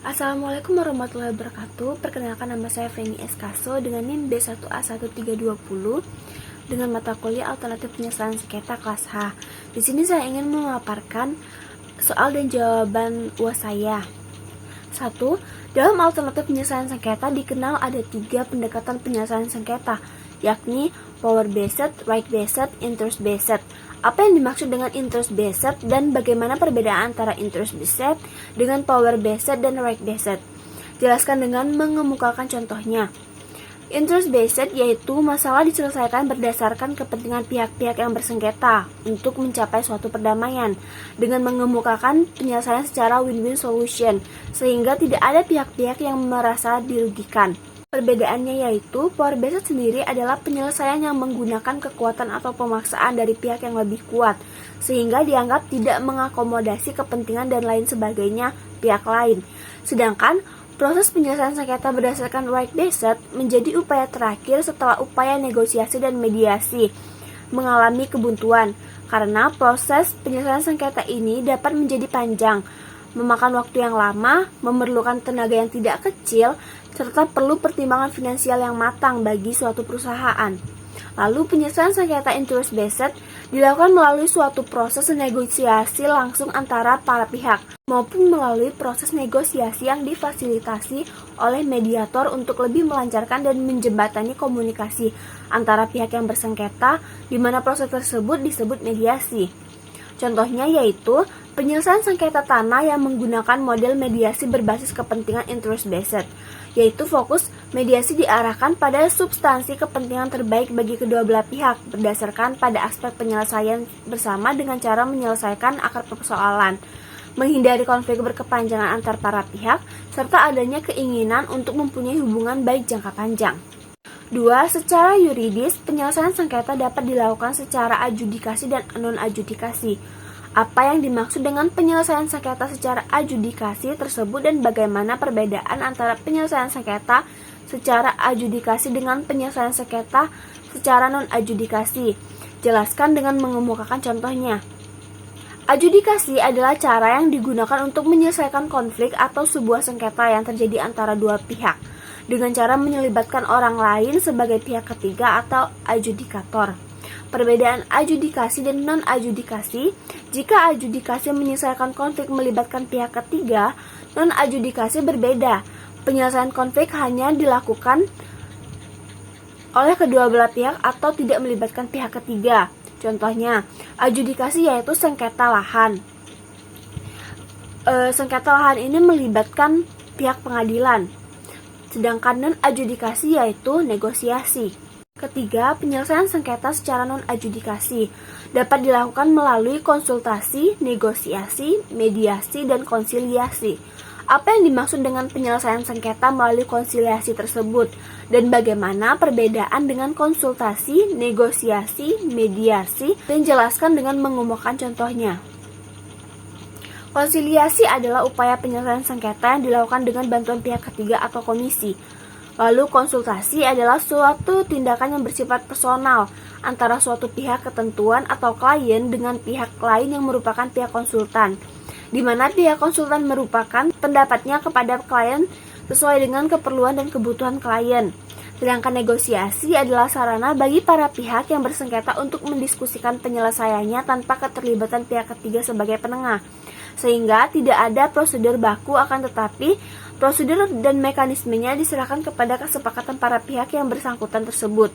Assalamualaikum warahmatullahi wabarakatuh. Perkenalkan, nama saya Feni Eskaso dengan NIM B1A1320 dengan mata kuliah alternatif penyelesaian sengketa kelas H. Di sini saya ingin memaparkan soal dan jawaban UAS saya. 1. Dalam alternatif penyelesaian sengketa dikenal ada 3 pendekatan penyelesaian sengketa, yakni power based, right based, interest based. Apa yang dimaksud dengan interest based dan bagaimana perbedaan antara interest based dengan power based dan right based? Jelaskan dengan mengemukakan contohnya. Interest based yaitu masalah diselesaikan berdasarkan kepentingan pihak-pihak yang bersengketa untuk mencapai suatu perdamaian dengan mengemukakan penyelesaian secara win-win solution sehingga tidak ada pihak-pihak yang merasa dirugikan. Perbedaannya yaitu power based sendiri adalah penyelesaian yang menggunakan kekuatan atau pemaksaan dari pihak yang lebih kuat sehingga dianggap tidak mengakomodasi kepentingan dan lain sebagainya pihak lain. Sedangkan proses penyelesaian sengketa berdasarkan right based menjadi upaya terakhir setelah upaya negosiasi dan mediasi mengalami kebuntuan karena proses penyelesaian sengketa ini dapat menjadi panjang, memakan waktu yang lama, memerlukan tenaga yang tidak kecil, serta perlu pertimbangan finansial yang matang bagi suatu perusahaan. Lalu penyelesaian sengketa interest based dilakukan melalui suatu proses negosiasi langsung antara para pihak maupun melalui proses negosiasi yang difasilitasi oleh mediator untuk lebih melancarkan dan menjembatani komunikasi antara pihak yang bersengketa, di mana proses tersebut disebut mediasi. Contohnya yaitu penyelesaian sengketa tanah yang menggunakan model mediasi berbasis kepentingan interest based, yaitu fokus mediasi diarahkan pada substansi kepentingan terbaik bagi kedua belah pihak berdasarkan pada aspek penyelesaian bersama dengan cara menyelesaikan akar persoalan, menghindari konflik berkepanjangan antar para pihak, serta adanya keinginan untuk mempunyai hubungan baik jangka panjang. 2. Secara yuridis, penyelesaian sengketa dapat dilakukan secara adjudikasi dan non-adjudikasi. Apa yang dimaksud dengan penyelesaian sengketa secara adjudikasi tersebut dan bagaimana perbedaan antara penyelesaian sengketa secara adjudikasi dengan penyelesaian sengketa secara non-adjudikasi? Jelaskan dengan mengemukakan contohnya. Adjudikasi adalah cara yang digunakan untuk menyelesaikan konflik atau sebuah sengketa yang terjadi antara dua pihak dengan cara menyelibatkan orang lain sebagai pihak ketiga atau adjudikator. Perbedaan adjudikasi dan non-adjudikasi: jika adjudikasi menyelesaikan konflik melibatkan pihak ketiga, non-adjudikasi berbeda. Penyelesaian konflik hanya dilakukan oleh kedua belah pihak atau tidak melibatkan pihak ketiga. Contohnya, adjudikasi yaitu sengketa lahan. Sengketa lahan ini melibatkan pihak pengadilan. Sedangkan non-adjudikasi yaitu negosiasi. Ketiga, penyelesaian sengketa secara non-adjudikasi dapat dilakukan melalui konsultasi, negosiasi, mediasi, dan konsiliasi. Apa yang dimaksud dengan penyelesaian sengketa melalui konsiliasi tersebut dan bagaimana perbedaan dengan konsultasi, negosiasi, mediasi, dan jelaskan dengan mengemukakan contohnya. Konsiliasi adalah upaya penyelesaian sengketa yang dilakukan dengan bantuan pihak ketiga atau komisi. Lalu konsultasi adalah suatu tindakan yang bersifat personal antara suatu pihak ketentuan atau klien dengan pihak lain yang merupakan pihak konsultan, di mana pihak konsultan merupakan pendapatnya kepada klien sesuai dengan keperluan dan kebutuhan klien. Sedangkan negosiasi adalah sarana bagi para pihak yang bersengketa untuk mendiskusikan penyelesaiannya tanpa keterlibatan pihak ketiga sebagai penengah, sehingga tidak ada prosedur baku, akan tetapi prosedur dan mekanismenya diserahkan kepada kesepakatan para pihak yang bersangkutan tersebut.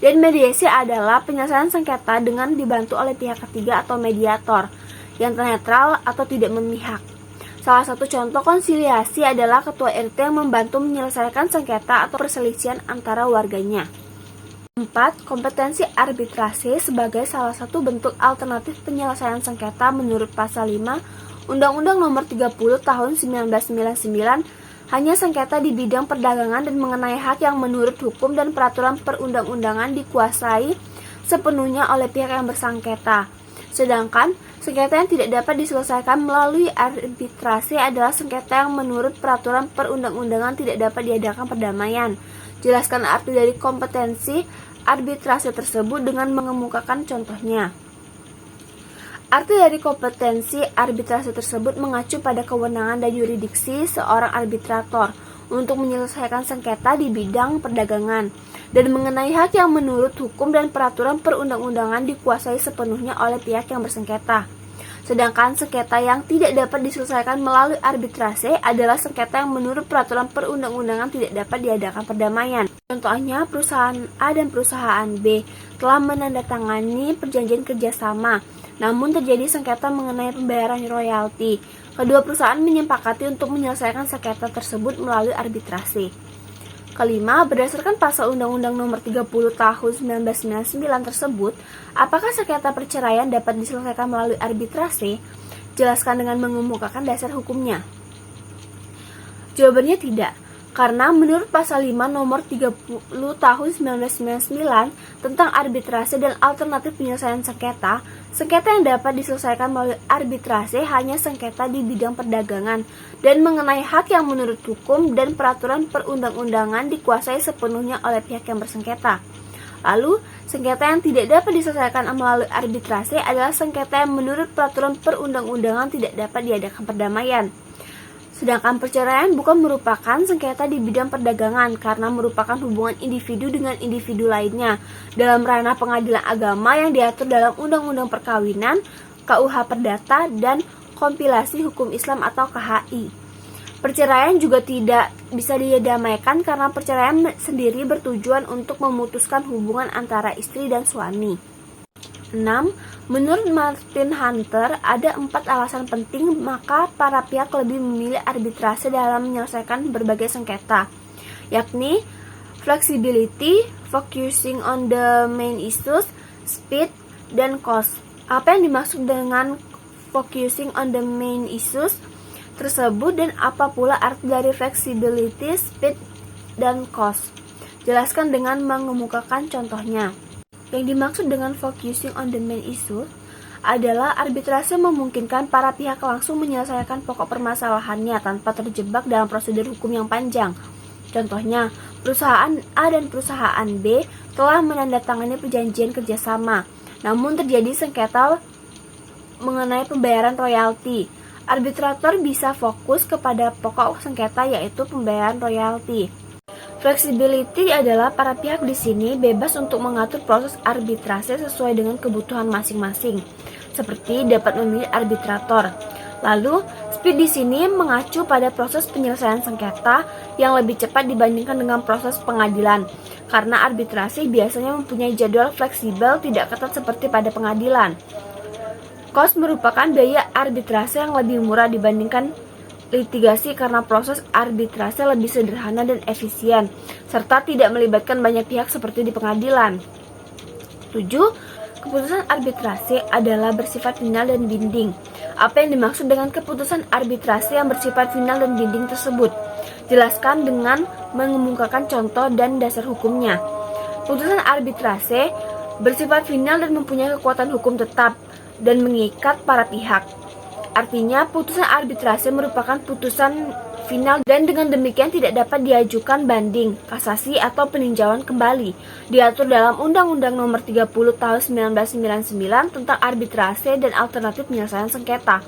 Dan mediasi adalah penyelesaian sengketa dengan dibantu oleh pihak ketiga atau mediator yang netral atau tidak memihak. Salah satu contoh konsiliasi adalah ketua RT yang membantu menyelesaikan sengketa atau perselisihan antara warganya. 4. Kompetensi arbitrase sebagai salah satu bentuk alternatif penyelesaian sengketa menurut Pasal 5 Undang-Undang Nomor 30 Tahun 1999, hanya sengketa di bidang perdagangan dan mengenai hak yang menurut hukum dan peraturan perundang-undangan dikuasai sepenuhnya oleh pihak yang bersengketa. Sedangkan sengketa yang tidak dapat diselesaikan melalui arbitrase adalah sengketa yang menurut peraturan perundang-undangan tidak dapat diadakan perdamaian. Jelaskan arti dari kompetensi arbitrase tersebut dengan mengemukakan contohnya. Arti dari kompetensi arbitrase tersebut mengacu pada kewenangan dan yurisdiksi seorang arbitrator untuk menyelesaikan sengketa di bidang perdagangan dan mengenai hak yang menurut hukum dan peraturan perundang-undangan dikuasai sepenuhnya oleh pihak yang bersengketa. Sedangkan sengketa yang tidak dapat diselesaikan melalui arbitrase adalah sengketa yang menurut peraturan perundang-undangan tidak dapat diadakan perdamaian. Contohnya, perusahaan A dan perusahaan B telah menandatangani perjanjian kerjasama, namun terjadi sengketa mengenai pembayaran royalti. Kedua perusahaan menyepakati untuk menyelesaikan sengketa tersebut melalui arbitrase. Kelima, berdasarkan pasal Undang-Undang Nomor 30 Tahun 1999 tersebut, apakah sengketa perceraian dapat diselesaikan melalui arbitrase? Jelaskan dengan mengemukakan dasar hukumnya. Jawabannya tidak. Karena menurut pasal 5 nomor 30 tahun 1999 tentang arbitrase dan alternatif penyelesaian sengketa, sengketa yang dapat diselesaikan melalui arbitrase hanya sengketa di bidang perdagangan dan mengenai hak yang menurut hukum dan peraturan perundang-undangan dikuasai sepenuhnya oleh pihak yang bersengketa. Lalu, sengketa yang tidak dapat diselesaikan melalui arbitrase adalah sengketa yang menurut peraturan perundang-undangan tidak dapat diadakan perdamaian. Sedangkan perceraian bukan merupakan sengketa di bidang perdagangan karena merupakan hubungan individu dengan individu lainnya dalam ranah pengadilan agama yang diatur dalam Undang-Undang Perkawinan, KUH Perdata, dan Kompilasi Hukum Islam atau KHI. Perceraian juga tidak bisa didamaikan karena perceraian sendiri bertujuan untuk memutuskan hubungan antara istri dan suami. 6. Menurut Martin Hunter, ada 4 alasan penting maka para pihak lebih memilih arbitrase dalam menyelesaikan berbagai sengketa, yakni flexibility, focusing on the main issues, speed, dan cost. Apa yang dimaksud dengan focusing on the main issues tersebut dan apa pula arti dari flexibility, speed, dan cost? Jelaskan dengan mengemukakan contohnya. Yang dimaksud dengan focusing on the main issue adalah arbitrase memungkinkan para pihak langsung menyelesaikan pokok permasalahannya tanpa terjebak dalam prosedur hukum yang panjang. Contohnya, perusahaan A dan perusahaan B telah menandatangani perjanjian kerjasama, namun terjadi sengketa mengenai pembayaran royalti. Arbitrator bisa fokus kepada pokok sengketa yaitu pembayaran royalti. Flexibility adalah para pihak di sini bebas untuk mengatur proses arbitrase sesuai dengan kebutuhan masing-masing, seperti dapat memilih arbitrator. Lalu, speed di sini mengacu pada proses penyelesaian sengketa yang lebih cepat dibandingkan dengan proses pengadilan, karena arbitrase biasanya mempunyai jadwal fleksibel tidak ketat seperti pada pengadilan. Cost merupakan biaya arbitrase yang lebih murah dibandingkan litigasi karena proses arbitrase lebih sederhana dan efisien, serta tidak melibatkan banyak pihak seperti di pengadilan. 7. Keputusan arbitrase adalah bersifat final dan binding. Apa yang dimaksud dengan keputusan arbitrase yang bersifat final dan binding tersebut? Jelaskan dengan mengemukakan contoh dan dasar hukumnya. Putusan arbitrase bersifat final dan mempunyai kekuatan hukum tetap dan mengikat para pihak. Artinya, putusan arbitrase merupakan putusan final dan dengan demikian tidak dapat diajukan banding, kasasi, atau peninjauan kembali. Diatur dalam Undang-Undang Nomor 30 Tahun 1999 tentang arbitrase dan alternatif penyelesaian sengketa.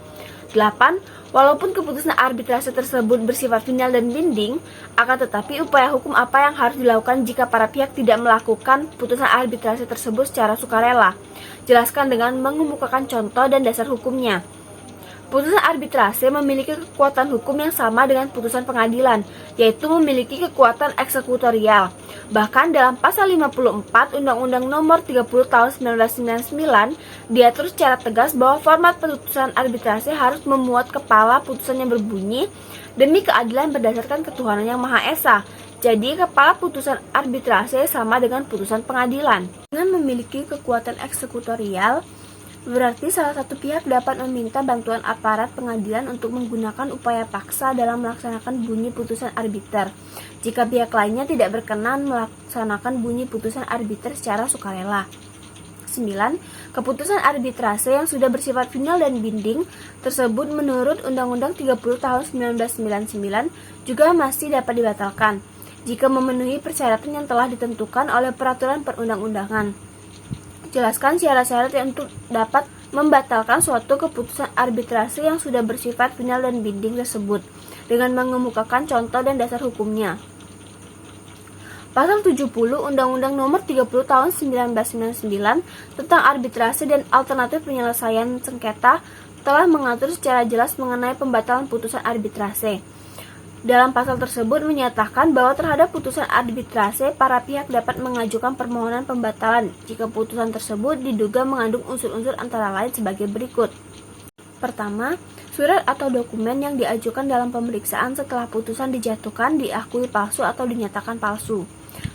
8. Walaupun keputusan arbitrase tersebut bersifat final dan binding, akan tetapi upaya hukum apa yang harus dilakukan jika para pihak tidak melakukan putusan arbitrase tersebut secara sukarela? Jelaskan dengan mengemukakan contoh dan dasar hukumnya. Putusan arbitrase memiliki kekuatan hukum yang sama dengan putusan pengadilan, yaitu memiliki kekuatan eksekutorial. Bahkan dalam pasal 54 Undang-Undang Nomor 30 Tahun 1999 diatur secara tegas bahwa format putusan arbitrase harus memuat kepala putusan yang berbunyi demi keadilan berdasarkan ketuhanan yang Maha Esa. Jadi, kepala putusan arbitrase sama dengan putusan pengadilan. Dengan memiliki kekuatan eksekutorial, berarti salah satu pihak dapat meminta bantuan aparat pengadilan untuk menggunakan upaya paksa dalam melaksanakan bunyi putusan arbiter, jika pihak lainnya tidak berkenan melaksanakan bunyi putusan arbiter secara sukarela. 9. Keputusan arbitrase yang sudah bersifat final dan binding tersebut menurut Undang-Undang 30 Tahun 1999 juga masih dapat dibatalkan jika memenuhi persyaratan yang telah ditentukan oleh peraturan perundang-undangan. Jelaskan syarat-syarat yang untuk dapat membatalkan suatu keputusan arbitrase yang sudah bersifat final dan binding tersebut dengan mengemukakan contoh dan dasar hukumnya. Pasal 70 Undang-Undang Nomor 30 Tahun 1999 tentang arbitrase dan alternatif penyelesaian sengketa telah mengatur secara jelas mengenai pembatalan putusan arbitrase. Dalam pasal tersebut menyatakan bahwa terhadap putusan arbitrase, para pihak dapat mengajukan permohonan pembatalan jika putusan tersebut diduga mengandung unsur-unsur antara lain sebagai berikut. Pertama, surat atau dokumen yang diajukan dalam pemeriksaan setelah putusan dijatuhkan diakui palsu atau dinyatakan palsu.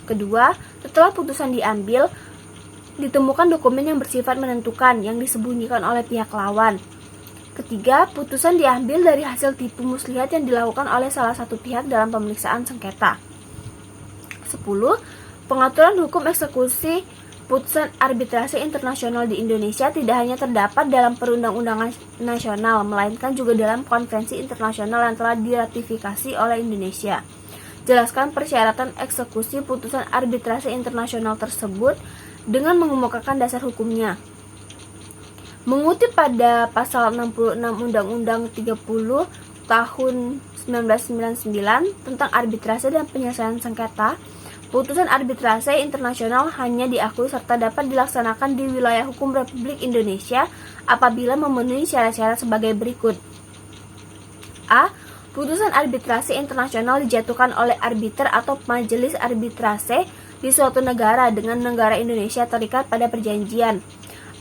Kedua, setelah putusan diambil, ditemukan dokumen yang bersifat menentukan yang disembunyikan oleh pihak lawan. Ketiga, putusan diambil dari hasil tipu muslihat yang dilakukan oleh salah satu pihak dalam pemeriksaan sengketa. 10. Pengaturan hukum eksekusi putusan arbitrase internasional di Indonesia tidak hanya terdapat dalam perundang-undangan nasional, melainkan juga dalam konvensi internasional yang telah diratifikasi oleh Indonesia. Jelaskan persyaratan eksekusi putusan arbitrase internasional tersebut dengan mengemukakan dasar hukumnya. Mengutip pada pasal 66 Undang-Undang 30 tahun 1999 tentang arbitrase dan penyelesaian sengketa, putusan arbitrase internasional hanya diakui serta dapat dilaksanakan di wilayah hukum Republik Indonesia apabila memenuhi syarat-syarat sebagai berikut. A. Putusan arbitrase internasional dijatuhkan oleh arbiter atau majelis arbitrase di suatu negara dengan negara Indonesia terikat pada perjanjian,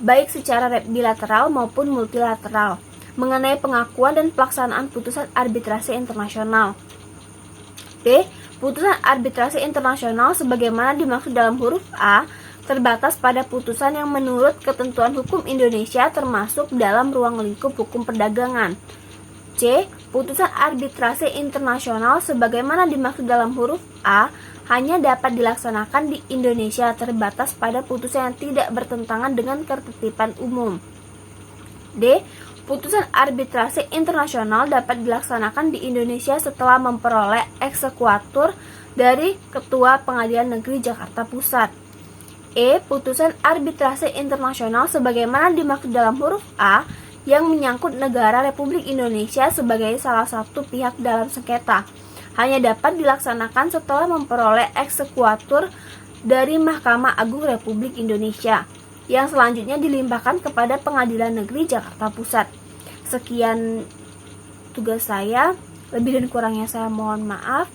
baik secara bilateral maupun multilateral, mengenai pengakuan dan pelaksanaan putusan arbitrase internasional. B. Putusan arbitrase internasional sebagaimana dimaksud dalam huruf A terbatas pada putusan yang menurut ketentuan hukum Indonesia termasuk dalam ruang lingkup hukum perdagangan. C. Putusan arbitrase internasional sebagaimana dimaksud dalam huruf A hanya dapat dilaksanakan di Indonesia terbatas pada putusan yang tidak bertentangan dengan ketertiban umum. D. Putusan arbitrase internasional dapat dilaksanakan di Indonesia setelah memperoleh eksekuatur dari Ketua Pengadilan Negeri Jakarta Pusat. E. Putusan arbitrase internasional sebagaimana dimaksud dalam huruf A yang menyangkut negara Republik Indonesia sebagai salah satu pihak dalam sengketa hanya dapat dilaksanakan setelah memperoleh eksekuatur dari Mahkamah Agung Republik Indonesia yang selanjutnya dilimpahkan kepada Pengadilan Negeri Jakarta Pusat. Sekian tugas saya, lebih dan kurangnya saya mohon maaf.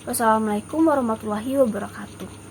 Wassalamualaikum warahmatullahi wabarakatuh.